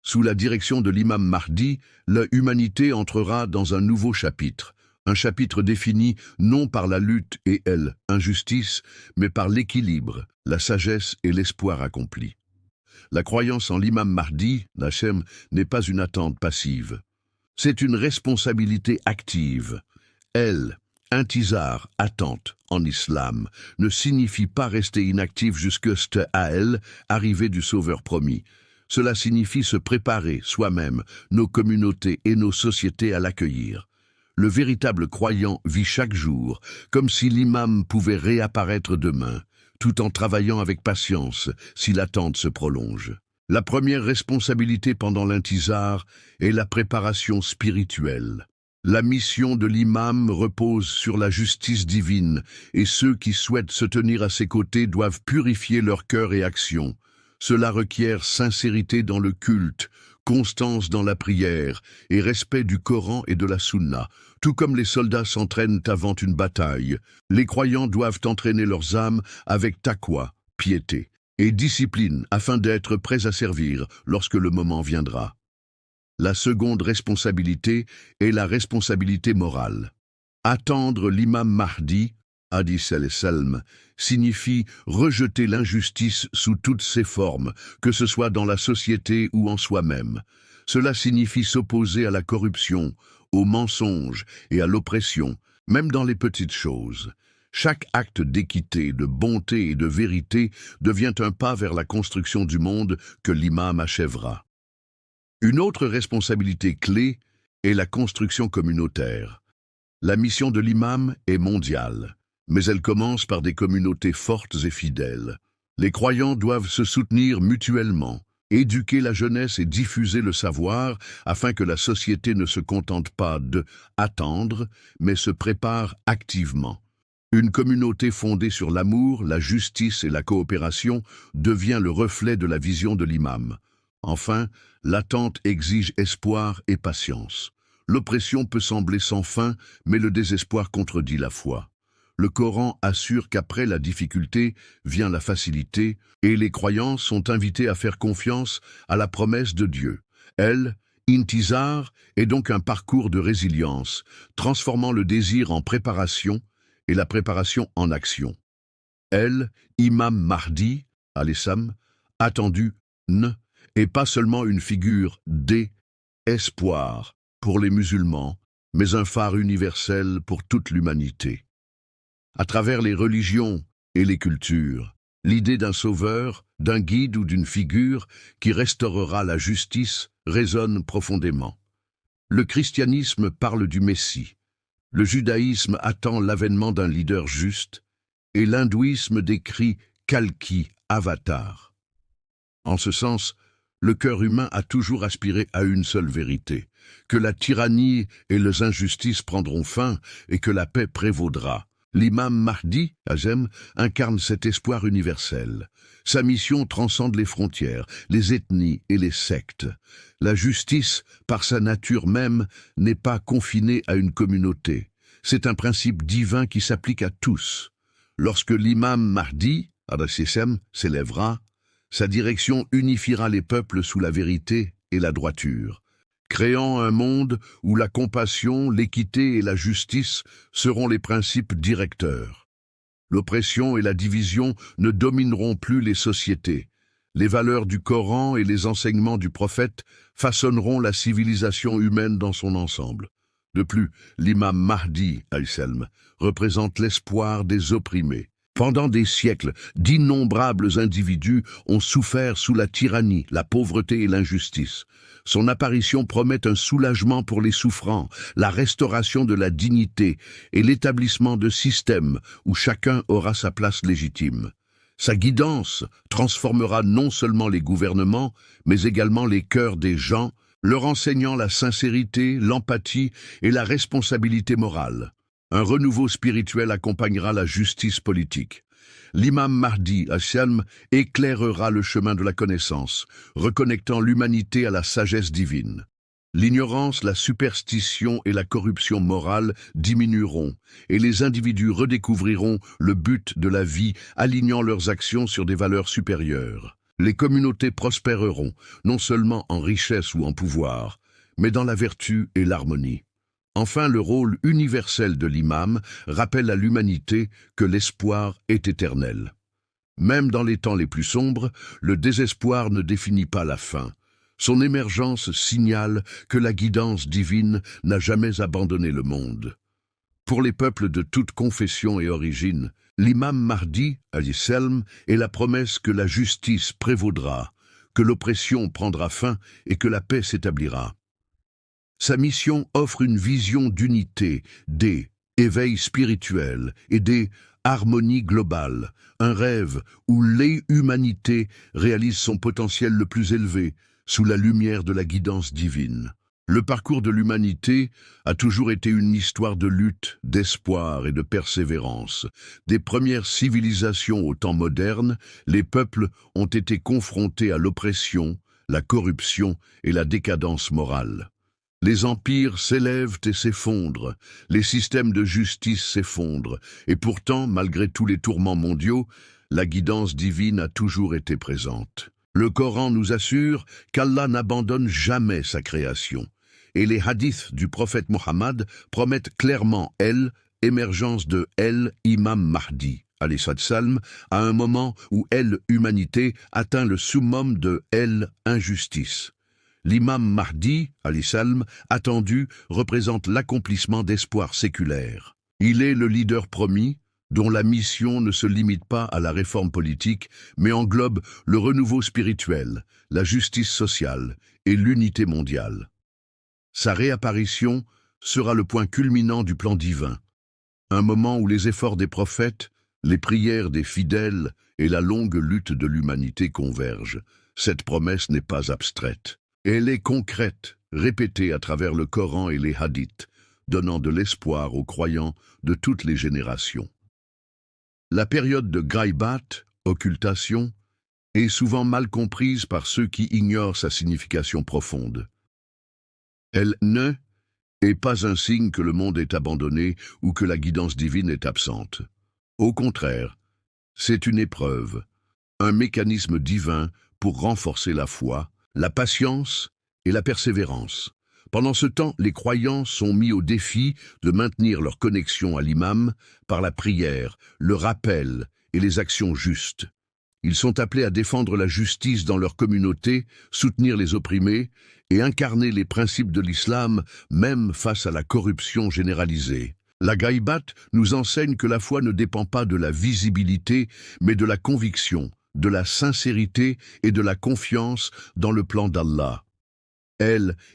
Sous la direction de l'imam Mahdi, l'humanité entrera dans un nouveau chapitre, un chapitre défini non par la lutte et l'injustice, mais par l'équilibre, la sagesse et l'espoir accompli. La croyance en l'imam Mahdi, l'Hachem, n'est pas une attente passive. C'est une responsabilité active. Intizar, attente, en islam, ne signifie pas rester inactif jusqu'à arrivée du Sauveur promis. Cela signifie se préparer soi-même, nos communautés et nos sociétés à l'accueillir. Le véritable croyant vit chaque jour, comme si l'imam pouvait réapparaître demain, tout en travaillant avec patience si l'attente se prolonge. La première responsabilité pendant l'intizar est la préparation spirituelle. La mission de l'imam repose sur la justice divine et ceux qui souhaitent se tenir à ses côtés doivent purifier leur cœur et action. Cela requiert sincérité dans le culte, constance dans la prière et respect du Coran et de la Sunna. Tout comme les soldats s'entraînent avant une bataille, les croyants doivent entraîner leurs âmes avec taqwa, piété et discipline afin d'être prêts à servir lorsque le moment viendra. La seconde responsabilité est la responsabilité morale. Attendre l'imam Mahdi, hadith salam, signifie rejeter l'injustice sous toutes ses formes, que ce soit dans la société ou en soi-même. Cela signifie s'opposer à la corruption, au mensonge et à l'oppression, même dans les petites choses. Chaque acte d'équité, de bonté et de vérité devient un pas vers la construction du monde que l'imam achèvera. Une autre responsabilité clé est la construction communautaire. La mission de l'imam est mondiale, mais elle commence par des communautés fortes et fidèles. Les croyants doivent se soutenir mutuellement, éduquer la jeunesse et diffuser le savoir afin que la société ne se contente pas d'attendre, mais se prépare activement. Une communauté fondée sur l'amour, la justice et la coopération devient le reflet de la vision de l'imam. Enfin, l'attente exige espoir et patience. L'oppression peut sembler sans fin, mais le désespoir contredit la foi. Le Coran assure qu'après la difficulté vient la facilité, et les croyants sont invités à faire confiance à la promesse de Dieu. Intizar est donc un parcours de résilience, transformant le désir en préparation et la préparation en action. Imam Mahdi, al-Islam, attendu, et pas seulement une figure d'espoir pour les musulmans, mais un phare universel pour toute l'humanité. À travers les religions et les cultures, l'idée d'un sauveur, d'un guide ou d'une figure qui restaurera la justice résonne profondément. Le christianisme parle du Messie, le judaïsme attend l'avènement d'un leader juste, et l'hindouisme décrit Kalki, avatar. En ce sens, le cœur humain a toujours aspiré à une seule vérité, que la tyrannie et les injustices prendront fin et que la paix prévaudra. L'imam Mahdi, Azem, incarne cet espoir universel. Sa mission transcende les frontières, les ethnies et les sectes. La justice, par sa nature même, n'est pas confinée à une communauté. C'est un principe divin qui s'applique à tous. Lorsque l'imam Mahdi, al-Sisem, s'élèvera, sa direction unifiera les peuples sous la vérité et la droiture, créant un monde où la compassion, l'équité et la justice seront les principes directeurs. L'oppression et la division ne domineront plus les sociétés. Les valeurs du Coran et les enseignements du prophète façonneront la civilisation humaine dans son ensemble. De plus, l'imam Mahdi, al-Salm, représente l'espoir des opprimés. Pendant des siècles, d'innombrables individus ont souffert sous la tyrannie, la pauvreté et l'injustice. Son apparition promet un soulagement pour les souffrants, la restauration de la dignité et l'établissement de systèmes où chacun aura sa place légitime. Sa guidance transformera non seulement les gouvernements, mais également les cœurs des gens, leur enseignant la sincérité, l'empathie et la responsabilité morale. Un renouveau spirituel accompagnera la justice politique. L'imam Mahdi as-Salm éclairera le chemin de la connaissance, reconnectant l'humanité à la sagesse divine. L'ignorance, la superstition et la corruption morale diminueront, et les individus redécouvriront le but de la vie, alignant leurs actions sur des valeurs supérieures. Les communautés prospéreront, non seulement en richesse ou en pouvoir, mais dans la vertu et l'harmonie. Enfin, le rôle universel de l'imam rappelle à l'humanité que l'espoir est éternel. Même dans les temps les plus sombres, le désespoir ne définit pas la fin. Son émergence signale que la guidance divine n'a jamais abandonné le monde. Pour les peuples de toute confession et origine, l'imam Mahdi as-Salm est la promesse que la justice prévaudra, que l'oppression prendra fin et que la paix s'établira. Sa mission offre une vision d'unité, d'éveil spirituel et d'harmonie globale, un rêve où l'humanité réalise son potentiel le plus élevé sous la lumière de la guidance divine. Le parcours de l'humanité a toujours été une histoire de lutte, d'espoir et de persévérance. Des premières civilisations au temps moderne, les peuples ont été confrontés à l'oppression, la corruption et la décadence morale. Les empires s'élèvent et s'effondrent, les systèmes de justice s'effondrent, et pourtant, malgré tous les tourments mondiaux, la guidance divine a toujours été présente. Le Coran nous assure qu'Allah n'abandonne jamais sa création, et les hadiths du prophète Mohammed promettent clairement l'émergence de l'imam Mahdi, as-Salm, à un moment où l'humanité atteint le summum de l'injustice. L'imam Mahdi, as-Salm, attendu, représente l'accomplissement d'espoirs séculaires. Il est le leader promis, dont la mission ne se limite pas à la réforme politique, mais englobe le renouveau spirituel, la justice sociale et l'unité mondiale. Sa réapparition sera le point culminant du plan divin, un moment où les efforts des prophètes, les prières des fidèles et la longue lutte de l'humanité convergent. Cette promesse n'est pas abstraite. Elle est concrète, répétée à travers le Coran et les hadiths, donnant de l'espoir aux croyants de toutes les générations. La période de Ghaibat, occultation, est souvent mal comprise par ceux qui ignorent sa signification profonde. Elle n'est pas un signe que le monde est abandonné ou que la guidance divine est absente. Au contraire, c'est une épreuve, un mécanisme divin pour renforcer la foi, la patience et la persévérance. Pendant ce temps, les croyants sont mis au défi de maintenir leur connexion à l'imam par la prière, le rappel et les actions justes. Ils sont appelés à défendre la justice dans leur communauté, soutenir les opprimés et incarner les principes de l'islam, même face à la corruption généralisée. La Ghaibat nous enseigne que la foi ne dépend pas de la visibilité, mais de la conviction, de la sincérité et de la confiance dans le plan d'Allah.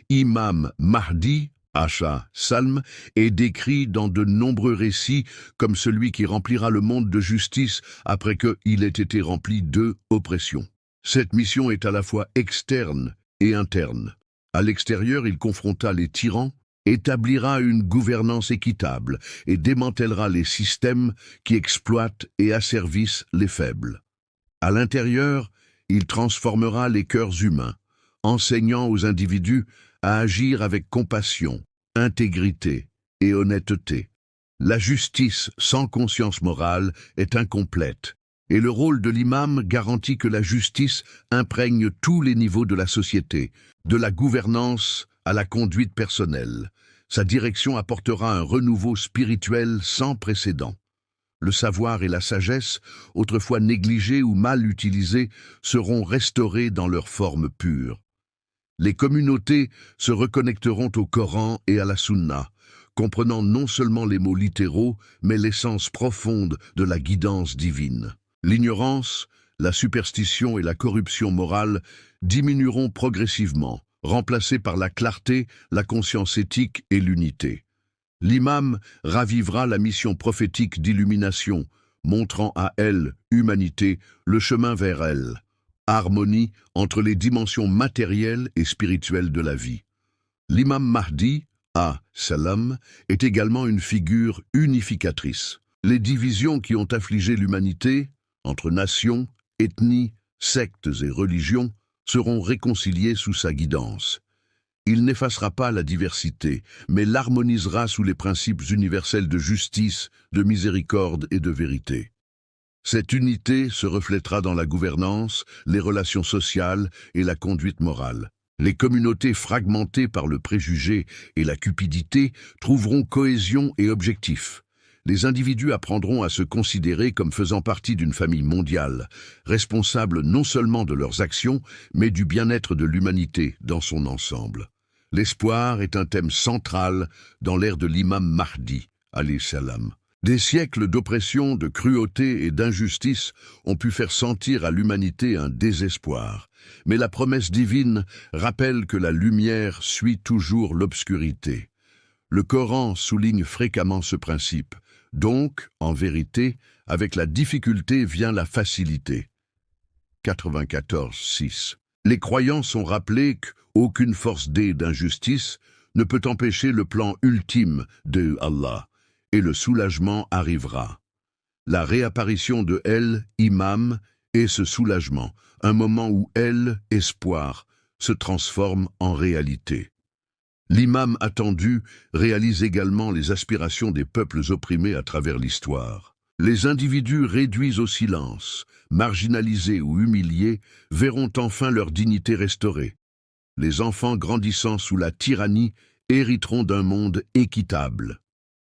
L'imam Mahdi, as-Salm, est décrit dans de nombreux récits comme celui qui remplira le monde de justice après qu'il ait été rempli d'oppression. Cette mission est à la fois externe et interne. À l'extérieur, il confronta les tyrans, établira une gouvernance équitable et démantèlera les systèmes qui exploitent et asservissent les faibles. À l'intérieur, il transformera les cœurs humains, enseignant aux individus à agir avec compassion, intégrité et honnêteté. La justice sans conscience morale est incomplète, et le rôle de l'imam garantit que la justice imprègne tous les niveaux de la société, de la gouvernance à la conduite personnelle. Sa direction apportera un renouveau spirituel sans précédent. Le savoir et la sagesse, autrefois négligés ou mal utilisés, seront restaurés dans leur forme pure. Les communautés se reconnecteront au Coran et à la Sunna, comprenant non seulement les mots littéraux, mais l'essence profonde de la guidance divine. L'ignorance, la superstition et la corruption morale diminueront progressivement, remplacées par la clarté, la conscience éthique et l'unité. L'imam ravivera la mission prophétique d'illumination, montrant à elle, humanité, le chemin vers elle, harmonie entre les dimensions matérielles et spirituelles de la vie. L'imam Mahdi, salam, est également une figure unificatrice. Les divisions qui ont affligé l'humanité, entre nations, ethnies, sectes et religions, seront réconciliées sous sa guidance. Il n'effacera pas la diversité, mais l'harmonisera sous les principes universels de justice, de miséricorde et de vérité. Cette unité se reflètera dans la gouvernance, les relations sociales et la conduite morale. Les communautés fragmentées par le préjugé et la cupidité trouveront cohésion et objectif. Les individus apprendront à se considérer comme faisant partie d'une famille mondiale, responsable non seulement de leurs actions, mais du bien-être de l'humanité dans son ensemble. L'espoir est un thème central dans l'ère de l'imam Mahdi, alayhi salam. Des siècles d'oppression, de cruauté et d'injustice ont pu faire sentir à l'humanité un désespoir. Mais la promesse divine rappelle que la lumière suit toujours l'obscurité. Le Coran souligne fréquemment ce principe. Donc, en vérité, avec la difficulté vient la facilité. 94.6. Les croyants sont rappelés qu'aucune force d'injustice ne peut empêcher le plan ultime de Allah, et le soulagement arrivera. La réapparition de El, Imam, est ce soulagement, un moment où El, espoir, se transforme en réalité. L'imam attendu réalise également les aspirations des peuples opprimés à travers l'histoire. Les individus réduits au silence, marginalisés ou humiliés, verront enfin leur dignité restaurée. Les enfants grandissant sous la tyrannie hériteront d'un monde équitable.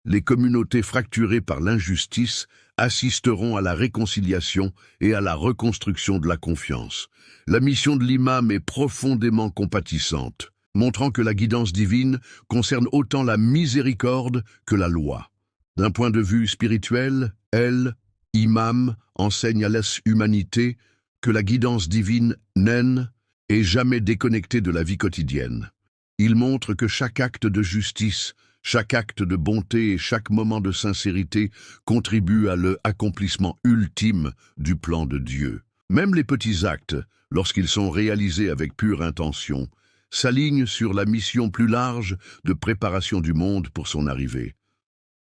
Les communautés fracturées par l'injustice assisteront à la réconciliation et à la reconstruction de la confiance. La mission de l'imam est profondément compatissante, montrant que la guidance divine concerne autant la miséricorde que la loi. D'un point de vue spirituel, elle, imam, enseigne à l'humanité que la guidance divine n'est jamais déconnectée de la vie quotidienne. Il montre que chaque acte de justice, chaque acte de bonté et chaque moment de sincérité contribue à l'accomplissement ultime du plan de Dieu. Même les petits actes, lorsqu'ils sont réalisés avec pure intention, s'aligne sur la mission plus large de préparation du monde pour son arrivée.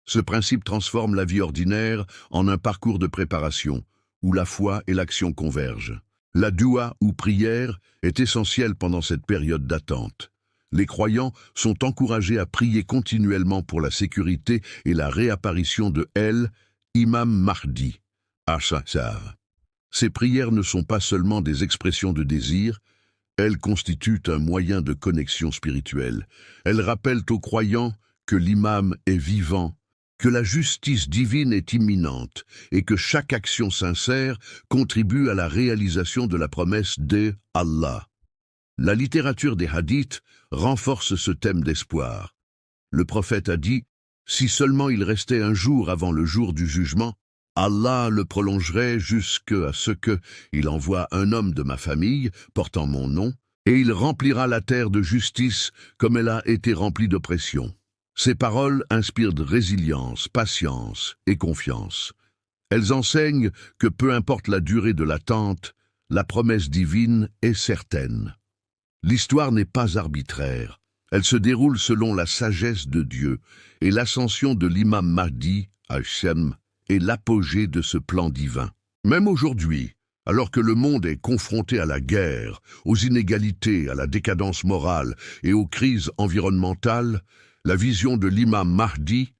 Ce principe transforme la vie ordinaire en un parcours de préparation, où la foi et l'action convergent. La doua ou prière est essentielle pendant cette période d'attente. Les croyants sont encouragés à prier continuellement pour la sécurité et la réapparition de El, Imam Mahdi, Ash'ar. Ces prières ne sont pas seulement des expressions de désir, elles constituent un moyen de connexion spirituelle. Elles rappellent aux croyants que l'imam est vivant, que la justice divine est imminente et que chaque action sincère contribue à la réalisation de la promesse d'Allah. La littérature des hadiths renforce ce thème d'espoir. Le prophète a dit « Si seulement il restait un jour avant le jour du jugement, Allah le prolongerait jusqu'à ce qu'il envoie un homme de ma famille portant mon nom, et il remplira la terre de justice comme elle a été remplie d'oppression. » Ces paroles inspirent de résilience, patience et confiance. Elles enseignent que peu importe la durée de l'attente, la promesse divine est certaine. L'histoire n'est pas arbitraire, elle se déroule selon la sagesse de Dieu, et l'ascension de l'imam Mahdi, Hachem, est l'apogée de ce plan divin. Même aujourd'hui, alors que le monde est confronté à la guerre, aux inégalités, à la décadence morale et aux crises environnementales, la vision de l'imam Mahdi,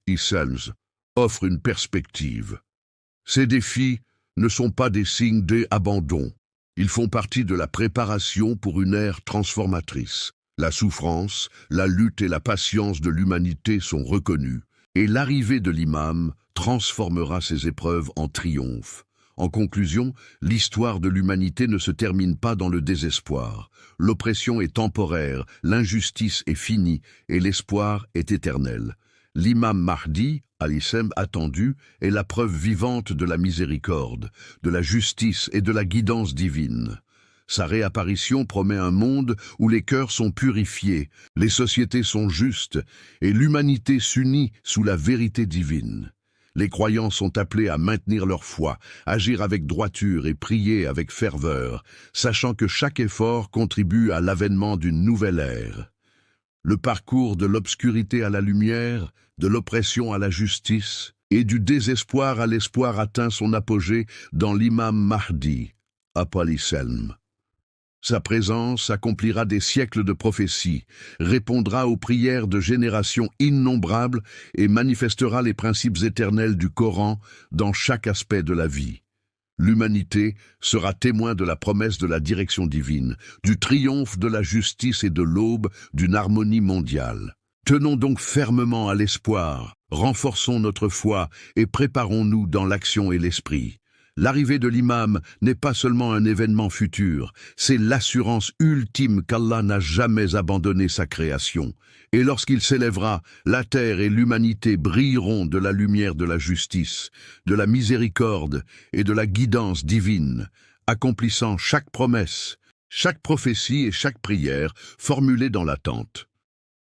Isselms, offre une perspective. Ces défis ne sont pas des signes d'abandon. Ils font partie de la préparation pour une ère transformatrice. La souffrance, la lutte et la patience de l'humanité sont reconnues, et l'arrivée de l'imam transformera ces épreuves en triomphe, En conclusion, l'histoire de l'humanité ne se termine pas dans le désespoir. L'oppression est temporaire, l'injustice est finie et l'espoir est éternel. L'imam Mahdi, al-Islam attendu, est la preuve vivante de la miséricorde, de la justice et de la guidance divine. Sa réapparition promet un monde où les cœurs sont purifiés, les sociétés sont justes et l'humanité s'unit sous la vérité divine. Les croyants sont appelés à maintenir leur foi, agir avec droiture et prier avec ferveur, sachant que chaque effort contribue à l'avènement d'une nouvelle ère. Le parcours de l'obscurité à la lumière, de l'oppression à la justice et du désespoir à l'espoir atteint son apogée dans l'imam Mahdi, al-Islam. Sa présence accomplira des siècles de prophéties, répondra aux prières de générations innombrables et manifestera les principes éternels du Coran dans chaque aspect de la vie. L'humanité sera témoin de la promesse de la direction divine, du triomphe de la justice et de l'aube d'une harmonie mondiale. Tenons donc fermement à l'espoir, renforçons notre foi et préparons-nous dans l'action et l'esprit. L'arrivée de l'imam n'est pas seulement un événement futur, c'est l'assurance ultime qu'Allah n'a jamais abandonné sa création. Et lorsqu'il s'élèvera, la terre et l'humanité brilleront de la lumière de la justice, de la miséricorde et de la guidance divine, accomplissant chaque promesse, chaque prophétie et chaque prière formulée dans l'attente.